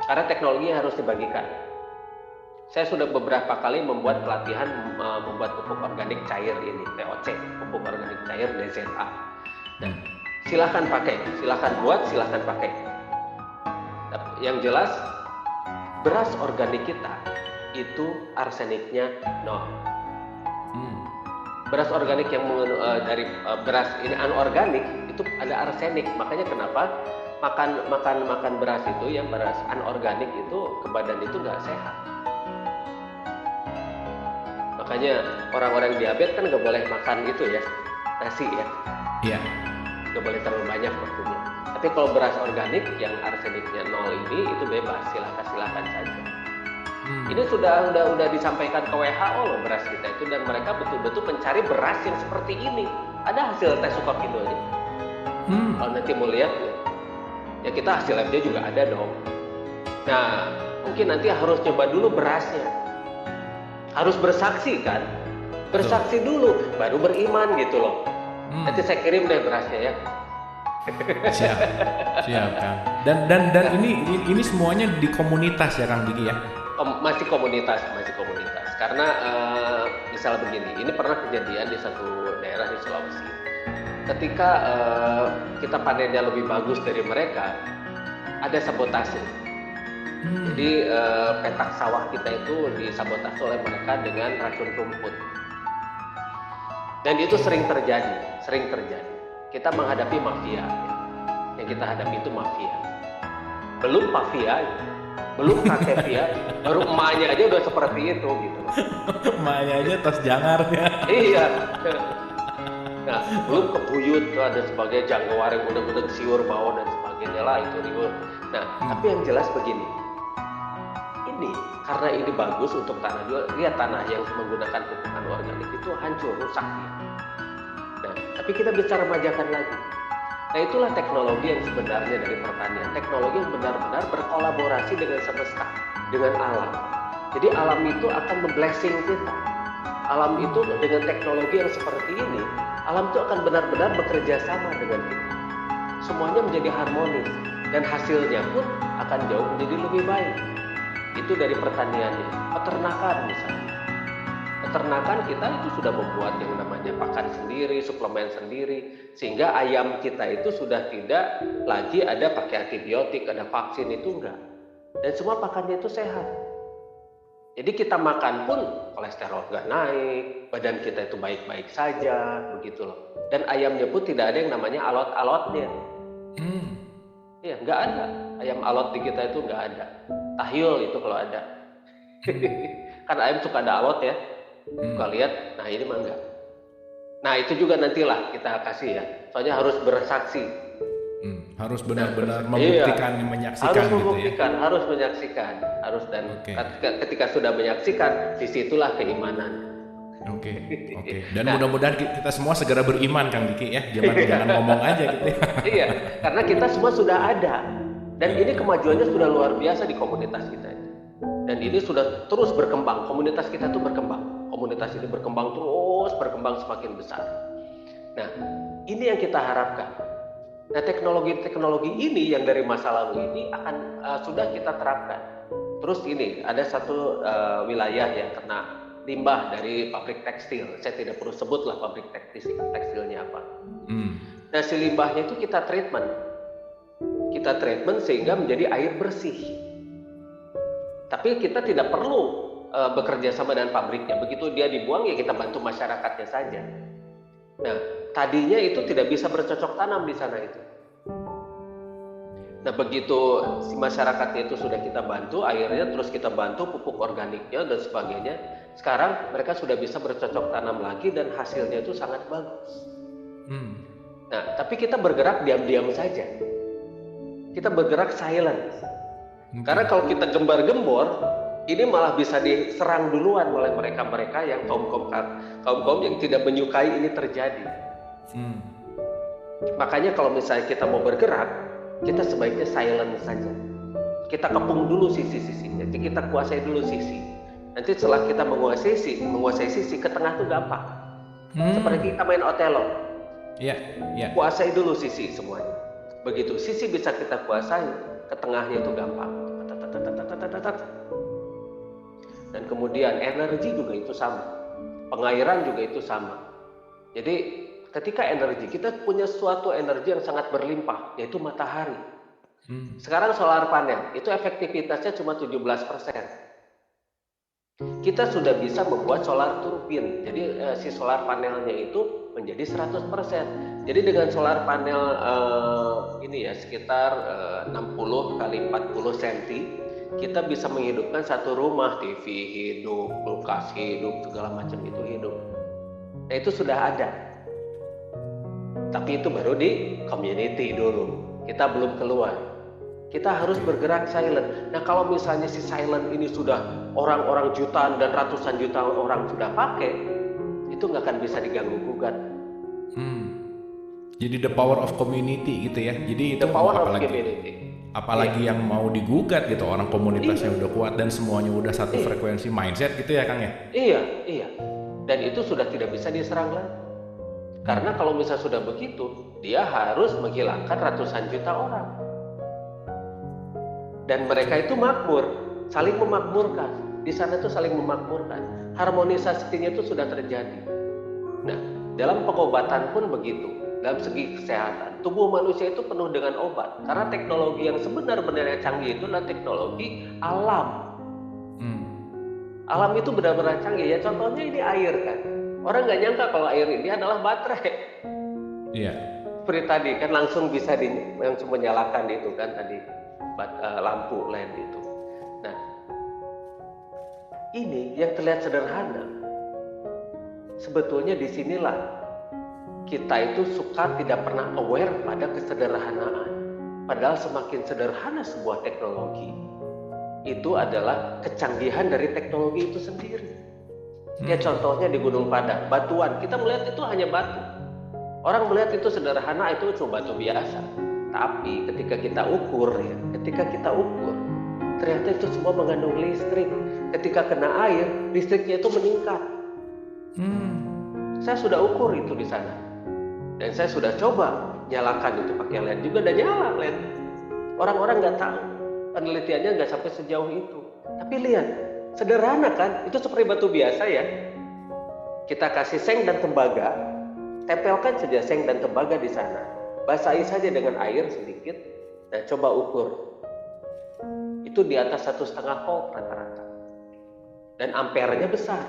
Karena teknologinya harus dibagikan. Saya sudah beberapa kali membuat pelatihan membuat pupuk organik cair ini, POC, pupuk organik cair DZA. Dan silahkan pakai, silahkan buat, silahkan pakai. Yang jelas, beras organik kita itu arseniknya 0. Beras organik yang dari beras ini anorganik itu ada arsenik. Makanya kenapa makan beras itu, yang beras anorganik itu ke badan itu nggak sehat. Makanya orang-orang diabetes kan nggak boleh makan itu ya, nasi ya. Iya. Nggak boleh terlalu banyak waktunya. Tapi kalau beras organik yang arseniknya 0 ini itu bebas, silakan saja. Ini sudah disampaikan ke WHO loh beras kita itu, dan mereka betul-betul mencari beras yang seperti ini. Ada hasil tes Sukopindo aja. Kalau nanti mau lihat ya kita hasil labnya juga ada dong. Nah, mungkin nanti harus coba dulu berasnya. Harus bersaksi kan? Bersaksi dulu baru beriman gitu loh. Nanti saya kirim deh berasnya ya. Siap Kang. Dan ini semuanya di komunitas ya Kang Diki ya? Masih komunitas. Karena misalnya begini, ini pernah kejadian di satu daerah di Sulawesi. Ketika kita panennya lebih bagus dari mereka, ada sabotase. Jadi petak sawah kita itu disabotase oleh mereka dengan racun rumput. Dan itu sering terjadi. Kita menghadapi mafia. Yang kita hadapi itu mafia. Belum mafia, belum kakevia, baru emaknya aja udah seperti itu gitu. Emaknya aja tas jangarnya. Iya. Nah, belum kebuyut ada sebagai janggowareng udah siur bawah dan sebagainya lah itu riweuh. Nah, tapi yang jelas begini. Ini karena ini bagus untuk tanah juga. Lihat tanah yang menggunakan pupuk anorganik itu hancur, rusak ya. Nah, tapi kita bicara majakan lagi. Nah, itulah teknologi yang sebenarnya dari pertanian. Teknologi yang benar-benar berkolaborasi dengan semesta, dengan alam. Jadi alam itu akan memblessing kita. Alam itu dengan teknologi yang seperti ini, alam itu akan benar-benar bekerja sama dengan kita. Semuanya menjadi harmonis dan hasilnya pun akan jauh menjadi lebih baik. Itu dari pertaniannya. Peternakan misalnya. Peternakan kita itu sudah membuat yang namanya pakan sendiri, suplemen sendiri, sehingga ayam kita itu sudah tidak lagi ada pakai antibiotik, ada vaksin, itu enggak. Dan semua pakannya itu sehat. Jadi kita makan pun kolesterol nggak naik, badan kita itu baik-baik saja, begitu loh. Dan ayamnya pun tidak ada yang namanya alot-alotnya. Iya, nggak ada. Ayam alot di kita itu nggak ada. Tahyul itu kalau ada. Kan ayam suka ada alot ya. Suka lihat, nah ini mah enggak. Nah itu juga nantilah kita kasih ya. Soalnya harus bersaksi. Harus benar-benar membuktikan, menyaksikan harus gitu membuktikan, ya. harus menyaksikan, dan ketika sudah menyaksikan, disitulah keimanan. Oke. Dan mudah-mudahan kita semua segera beriman, Kang Diki ya. Jangan ngomong aja gitu ya. Iya, karena kita semua sudah ada, dan ini kemajuannya sudah luar biasa di komunitas kita. Dan ini sudah terus berkembang. Komunitas kita tuh berkembang. Komunitas ini berkembang semakin besar. Nah, ini yang kita harapkan. Nah, teknologi ini yang dari masa lalu ini akan sudah kita terapkan. Terus ini ada satu wilayah yang kena limbah dari pabrik tekstil. Saya tidak perlu sebutlah pabrik tekstilnya apa. Nah, si limbahnya itu kita treatment sehingga menjadi air bersih. Tapi kita tidak perlu bekerja sama dengan pabriknya. Begitu dia dibuang ya kita bantu masyarakatnya saja. Nah, tadinya itu tidak bisa bercocok tanam di sana itu. Nah, begitu si masyarakatnya itu sudah kita bantu, airnya terus kita bantu pupuk organiknya dan sebagainya. Sekarang mereka sudah bisa bercocok tanam lagi dan hasilnya itu sangat bagus. Nah, tapi kita bergerak diam-diam saja. Kita bergerak silent. Karena kalau kita gembar-gembor, ini malah bisa diserang duluan oleh mereka-mereka yang kaum yang tidak menyukai ini terjadi. Makanya kalau misalnya kita mau bergerak, kita sebaiknya silent saja. Kita kepung dulu sisi-sisinya, jadi kita kuasai dulu sisi. Nanti setelah kita menguasai sisi, ke tengah tuh gampang. Seperti kita main Othello. Kuasai dulu sisi semuanya. Begitu sisi bisa kita kuasai, ke tengahnya itu gampang. Dan kemudian energi juga itu sama, pengairan juga itu sama. Jadi ketika energi, kita punya suatu energi yang sangat berlimpah, yaitu matahari. Sekarang solar panel itu efektivitasnya cuma 17%. Kita sudah bisa membuat solar turbin, jadi si solar panelnya itu menjadi 100%. Jadi dengan solar panel ini ya sekitar 60 kali 40 cm, kita bisa menghidupkan satu rumah, TV hidup, kulkas hidup, segala macam itu hidup. Nah itu sudah ada. Tapi itu baru di community dulu. Kita belum keluar. Kita harus bergerak silent. Nah kalau misalnya si silent ini sudah orang-orang jutaan dan ratusan juta orang sudah pakai, itu nggak akan bisa diganggu gugat. Jadi the power of community gitu ya. Jadi itu apalagi yang mau digugat gitu, orang komunitasnya udah kuat dan semuanya udah satu frekuensi mindset gitu ya Kang ya. Iya. Dan itu sudah tidak bisa diserang lagi. Karena kalau misalnya sudah begitu, dia harus menghilangkan ratusan juta orang. Dan mereka itu makmur, saling memakmurkan. Di sana itu saling memakmurkan. Harmonisasinya itu sudah terjadi. Nah, dalam pengobatan pun begitu. Dalam segi kesehatan, tubuh manusia itu penuh dengan obat. Karena teknologi yang sebenarnya canggih itu adalah teknologi alam. Alam itu benar-benar canggih ya. Contohnya ini air kan. Orang nggak nyangka kalau air ini adalah baterai. Iya. Seperti tadi kan langsung bisa langsung menyalakan itu kan tadi lampu LED itu. Nah, ini yang terlihat sederhana. Sebetulnya disinilah kita itu suka tidak pernah aware pada kesederhanaan. Padahal semakin sederhana sebuah teknologi, itu adalah kecanggihan dari teknologi itu sendiri. Ya contohnya di Gunung Padang, batuan. Kita melihat itu hanya batu. Orang melihat itu sederhana, itu cuma batu biasa. Tapi ketika kita ukur, ternyata itu semua mengandung listrik. Ketika kena air, listriknya itu meningkat. Saya sudah ukur itu di sana. Dan saya sudah coba nyalakan itu pakai LED juga, dan nyala LED. Orang-orang nggak tahu, penelitiannya nggak sampai sejauh itu. Tapi lihat, sederhana kan? Itu seperti batu biasa ya. Kita kasih seng dan tembaga, tempelkan saja seng dan tembaga di sana. Basahi saja dengan air sedikit. Nah, coba ukur. Itu di atas 1,5 volt rata-rata. dan ampernya besar.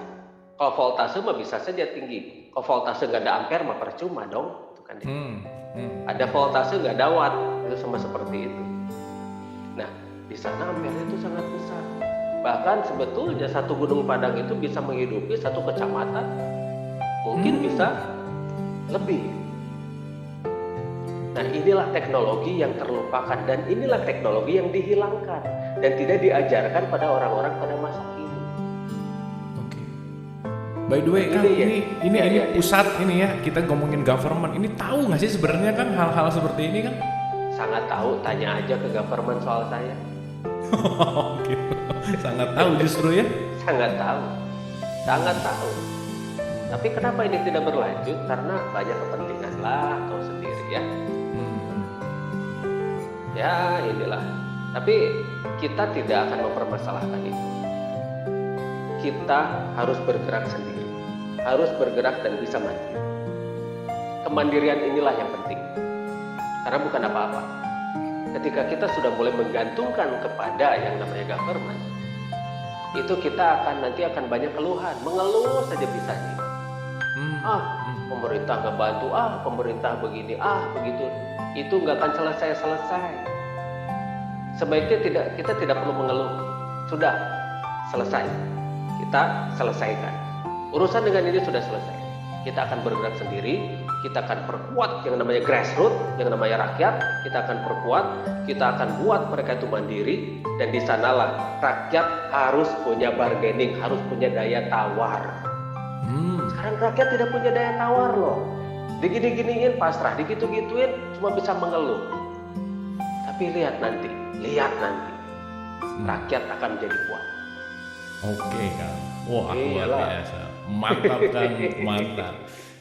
Kalau voltase mah bisa saja tinggi. Kalau voltase nggak ada ampere mah percuma dong, itu kan. Ada voltase nggak ada watt, itu sama seperti itu. Nah, di sana ampernya itu sangat besar. Bahkan sebetulnya satu Gunung Padang itu bisa menghidupi satu kecamatan, mungkin bisa lebih. Nah, inilah teknologi yang terlupakan dan inilah teknologi yang dihilangkan dan tidak diajarkan pada orang-orang pada masa kini. Oke. By the way, Kang, ini pusat ini ya, kita ngomongin government. Ini tahu nggak sih sebenarnya kan hal-hal seperti ini kan? Sangat tahu, tanya aja ke government soal saya. Gitu. Sangat tahu justru ya? Sangat tahu. Tapi kenapa ini tidak berlanjut? Karena banyak kepentingan lah atau sendiri ya. Ya inilah. Tapi kita tidak akan mempermasalahkan itu. Kita harus bergerak sendiri. Harus bergerak dan bisa mandiri. Kemandirian inilah yang penting. Karena bukan apa-apa. Ketika kita sudah mulai menggantungkan kepada yang namanya government, itu kita nanti akan banyak keluhan, mengeluh saja bisanya. Pemerintah nggak bantu, pemerintah begini, begitu. Itu nggak akan selesai. Sebaiknya kita tidak perlu mengeluh. Sudah selesai, kita selesaikan. Urusan dengan ini sudah selesai. Kita akan bergerak sendiri. Kita akan perkuat yang namanya grassroots, yang namanya rakyat. Kita akan perkuat, kita akan buat mereka itu mandiri. Dan di sanalah rakyat harus punya bargaining, harus punya daya tawar. Sekarang rakyat tidak punya daya tawar loh. Digini-giniin pasrah, digitu-gituin cuma bisa mengeluh. Tapi lihat nanti, rakyat akan menjadi kuat. Oke, Kang. Wah, luar biasa. Mantap, Kang. Mantap.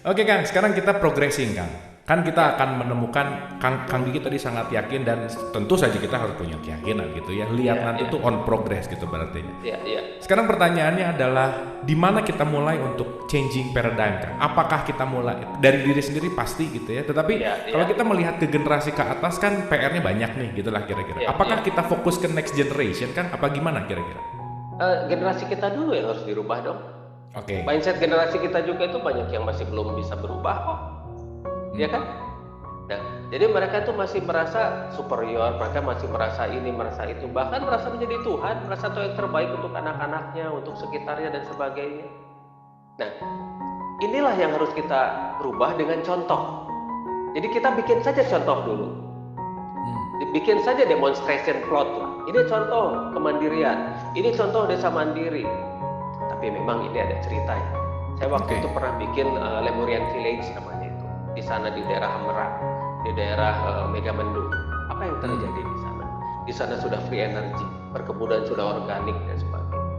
Oke, Kang, sekarang kita progressing, Kang. Kan kita akan menemukan, Kang Diki tadi sangat yakin dan tentu saja kita harus punya keyakinan gitu ya. Lihat nanti tuh on progress gitu berarti. Sekarang pertanyaannya adalah di mana kita mulai untuk changing paradigm, Kang? Apakah kita mulai dari diri sendiri pasti gitu ya. Tetapi kalau kita melihat ke generasi ke atas kan PR-nya banyak nih gitulah kira-kira. Apakah kita fokus ke next generation kan? Apa gimana kira-kira? Generasi kita dulu yang harus dirubah dong. Oke. Mindset generasi kita juga itu banyak yang masih belum bisa berubah kok. Ya kan? Nah, jadi mereka itu masih merasa superior, mereka masih merasa ini, merasa itu, bahkan merasa menjadi Tuhan, merasa tahu yang terbaik untuk anak-anaknya, untuk sekitarnya dan sebagainya. Nah, inilah yang harus kita rubah dengan contoh. Jadi kita bikin saja contoh dulu. Bikin saja demonstration plot lah. Ini contoh kemandirian, ini contoh desa mandiri. Tapi memang ini ada ceritanya. Saya waktu itu pernah bikin Lemurian Village namanya itu. Di sana di daerah Merak, di daerah Megamendung. Apa yang terjadi di sana? Di sana sudah free energy, perkebunan sudah organik dan sebagainya.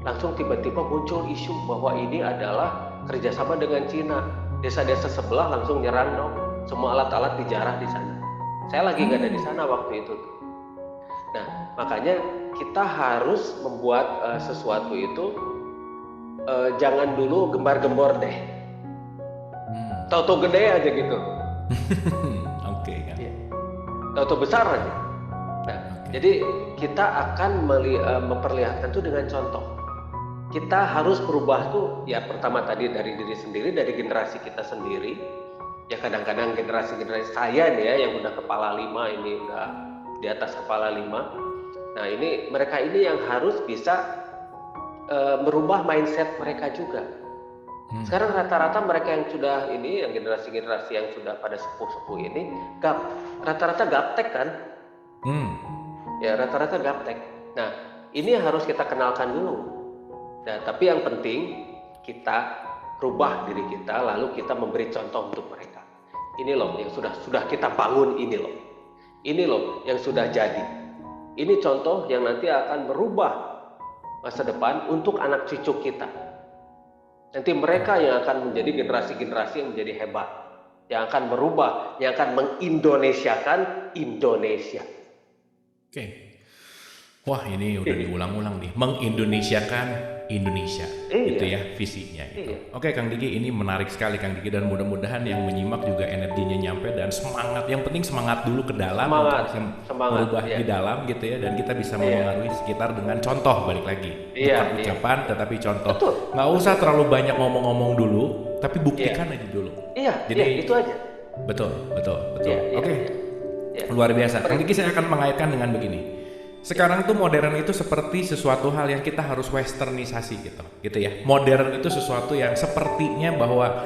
Langsung tiba-tiba muncul isu bahwa ini adalah kerjasama dengan Cina. Desa-desa sebelah langsung nyerang dong. Semua alat-alat dijarah di sana. Saya lagi nggak ada di sana waktu itu. Nah, makanya kita harus membuat sesuatu itu jangan dulu gembar-gembor deh. Tahu-tahu gede aja gitu. Oke, kan. Tahu-tahu besar aja. Nah, jadi kita akan memperlihatkan itu dengan contoh. Kita harus berubah tuh ya pertama tadi dari diri sendiri, dari generasi kita sendiri. Ya kadang-kadang generasi saya nih ya yang udah kepala 5 ini udah di atas kepala 5. Nah, ini mereka ini yang harus bisa merubah mindset mereka juga. Sekarang rata-rata mereka yang sudah ini, yang generasi-generasi yang sudah pada sepuh-sepuh ini, rata-rata gaptek kan? Ya rata-rata gaptek. Nah, ini harus kita kenalkan dulu. Nah, tapi yang penting kita rubah diri kita, lalu kita memberi contoh untuk mereka. Ini loh yang sudah kita bangun ini loh. Ini loh yang sudah jadi. Ini contoh yang nanti akan merubah masa depan untuk anak cucu kita. Nanti mereka yang akan menjadi generasi-generasi yang menjadi hebat, yang akan merubah, yang akan mengindonesiakan Indonesia. Oke. Wah, ini udah diulang-ulang nih, mengindonesiakan Indonesia. gitu ya visinya gitu. Iya. Oke Kang Diki, ini menarik sekali Kang Diki, dan mudah-mudahan yang menyimak juga energinya nyampe dan semangat. Yang penting semangat dulu ke dalam untuk bisa merubah di dalam gitu ya, dan kita bisa mempengaruhi sekitar dengan contoh, balik lagi. Bukan ucapan tetapi contoh. Nggak usah terlalu banyak ngomong-ngomong dulu, tapi buktikan aja dulu. Jadi itu aja. Betul. Oke. Luar biasa. Kang Diki, saya akan mengaitkan dengan begini. Sekarang tuh modern itu seperti sesuatu hal yang kita harus westernisasi gitu ya. Modern itu sesuatu yang sepertinya bahwa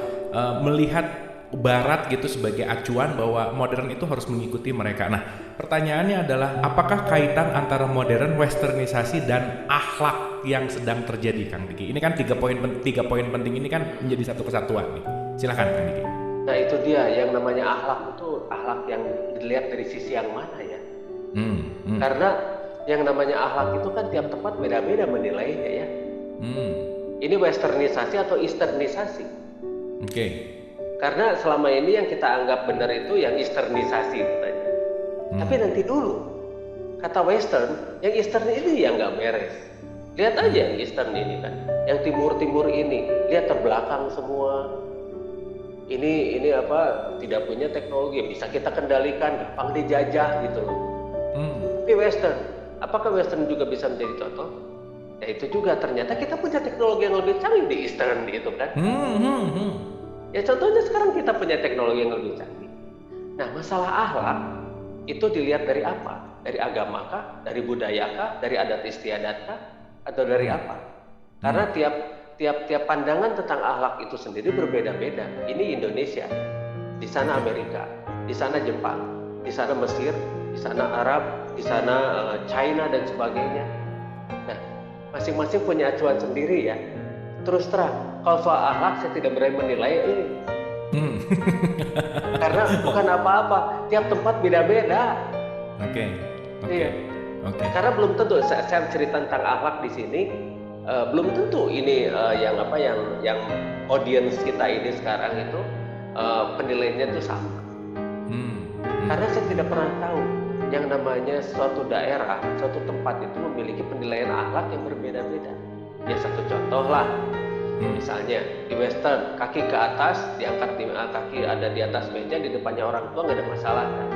melihat barat gitu sebagai acuan, bahwa modern itu harus mengikuti mereka. Nah, pertanyaannya adalah apakah kaitan antara modern, westernisasi dan akhlak yang sedang terjadi Kang Diki? Ini kan tiga poin penting ini kan menjadi satu kesatuan nih. Silakan Kang Diki. Nah, itu dia yang namanya akhlak itu, akhlak yang dilihat dari sisi yang mana ya. Karena yang namanya akhlak itu kan tiap tempat beda-beda menilainya ya. Ini westernisasi atau easternisasi? Oke. Karena selama ini yang kita anggap benar itu yang easternisasi katanya. Tapi nanti dulu, kata western, yang eastern ini yang nggak beres. Lihat aja yang eastern ini kan, yang timur-timur ini, lihat terbelakang semua. Ini apa, tidak punya teknologi, bisa kita kendalikan, gampang dijajah gitu loh. Tapi western, apakah western juga bisa menjadi contoh? Ya itu juga, ternyata kita punya teknologi yang lebih canggih di eastern gitu kan. Ya contohnya sekarang kita punya teknologi yang lebih canggih. Nah, masalah akhlak itu dilihat dari apa? Dari agama kah? Dari budaya kah? Dari adat istiadat kah? Atau dari apa? Karena tiap pandangan tentang akhlak itu sendiri berbeda-beda. Ini Indonesia, di sana Amerika, di sana Jepang, di sana Mesir, di sana Arab, di sana China dan sebagainya. Nah, masing-masing punya acuan sendiri ya. Terus terang, kalau soal akhlak saya tidak berani menilai ini. Karena bukan apa-apa, tiap tempat beda-beda. Oke. Karena belum tentu saya cerita tentang akhlak di sini, belum tentu ini yang audience kita ini sekarang itu penilaiannya itu sama. Karena saya tidak pernah tahu yang namanya suatu daerah, suatu tempat itu memiliki penilaian akhlak yang berbeda-beda. Ya satu contoh lah, misalnya di western kaki ke atas diangkat, kaki ada di atas meja di depannya orang tua nggak ada masalah kan.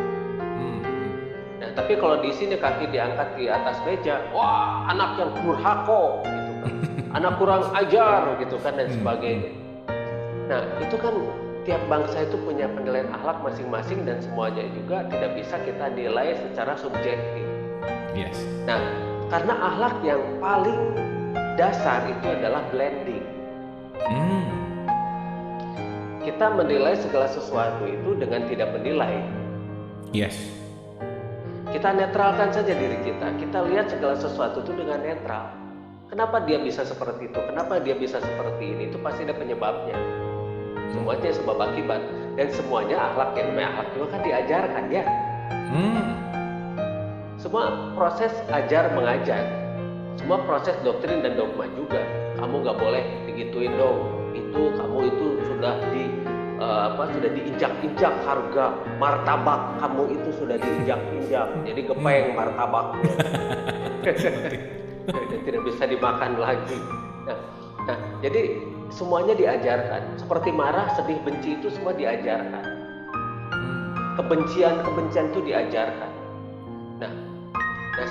Nah tapi kalau di sini kaki diangkat di atas meja, wah anak yang durhaka gitu kan, anak kurang ajar gitu kan dan sebagainya. Nah itu kan tiap bangsa itu punya penilaian akhlak masing-masing dan semuanya juga tidak bisa kita nilai secara subjektif. Yes. Nah karena akhlak yang paling dasar itu adalah blending. Kita menilai segala sesuatu itu dengan tidak menilai. Yes. Kita netralkan saja diri kita. Kita lihat segala sesuatu itu dengan netral. Kenapa dia bisa seperti itu? Kenapa dia bisa seperti ini? Itu pasti ada penyebabnya. Semuanya sebab akibat. Dan semuanya akhlak, yang namanya akhlak juga kan diajarkan ya. Semua proses ajar mengajar. Semua proses doktrin dan dogma juga. Kamu nggak boleh digituin dong. Itu kamu itu sudah diinjak-injak harga martabak kamu itu sudah diinjak-injak. Jadi gepeng martabak. Tidak bisa dimakan lagi. Nah, jadi semuanya diajarkan. Seperti marah, sedih, benci itu semua diajarkan. Kebencian itu diajarkan. Nah,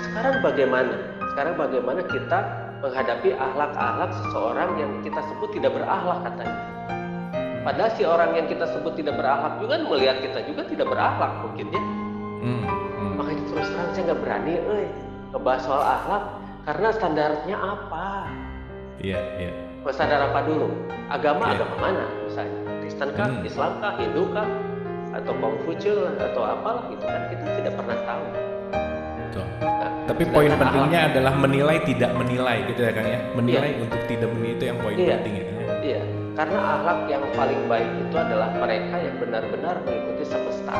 sekarang bagaimana? Sekarang bagaimana kita menghadapi akhlak-akhlak seseorang yang kita sebut tidak berakhlak katanya. Padahal si orang yang kita sebut tidak berakhlak juga melihat kita juga tidak berakhlak mungkin ya. Makanya terus terang saya nggak berani ngebahas soal akhlak karena standarnya apa? Iya. Standar apa dulu? Agama mana misalnya? Kristen kah, Islam kah, Hindu kah, atau Konghucu atau apalah gitu kan kita tidak pernah tahu. Tapi poin pentingnya adalah menilai tidak menilai gitu ya Kang ya. Menilai untuk tidak menilai itu yang poin penting ya. Iya, karena akhlak yang paling baik itu adalah mereka yang benar-benar mengikuti semesta.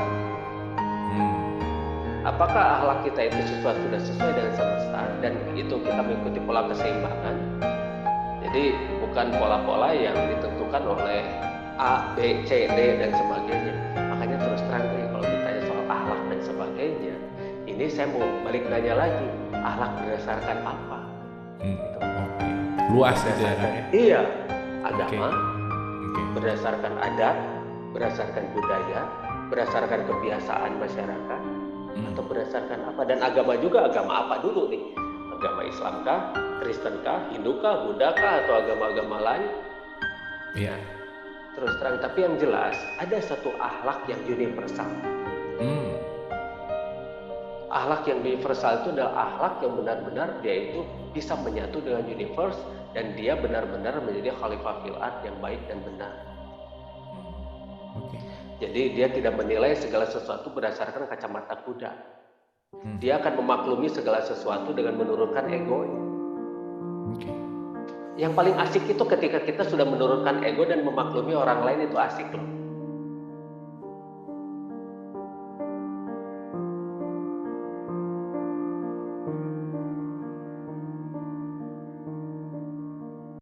Apakah akhlak kita itu sudah sesuai dengan semesta dan itu kita mengikuti pola keseimbangan. Jadi bukan pola-pola yang ditentukan oleh A, B, C, D dan sebagainya. Makanya terus terang kalau ditanya soal akhlak dan sebagainya, ini saya mau balik nanya lagi, akhlak berdasarkan apa? Oke. luas gitu ya, Kak, ya? Iya, agama, Oke. berdasarkan adat, berdasarkan budaya, berdasarkan kebiasaan masyarakat, atau berdasarkan apa? Dan agama juga, agama apa dulu nih? Agama Islamkah, Kristenkah, Hindukah, Buddhakah, atau agama-agama lain? Iya. Terus terang, tapi yang jelas ada satu akhlak yang universal. Akhlak yang universal itu adalah akhlak yang benar-benar dia itu bisa menyatu dengan universe dan dia benar-benar menjadi khalifah fil ard yang baik dan benar. Jadi dia tidak menilai segala sesuatu berdasarkan kacamata kuda. Dia akan memaklumi segala sesuatu dengan menurunkan egonya. Yang paling asik itu ketika kita sudah menurunkan ego dan memaklumi orang lain, itu asik loh.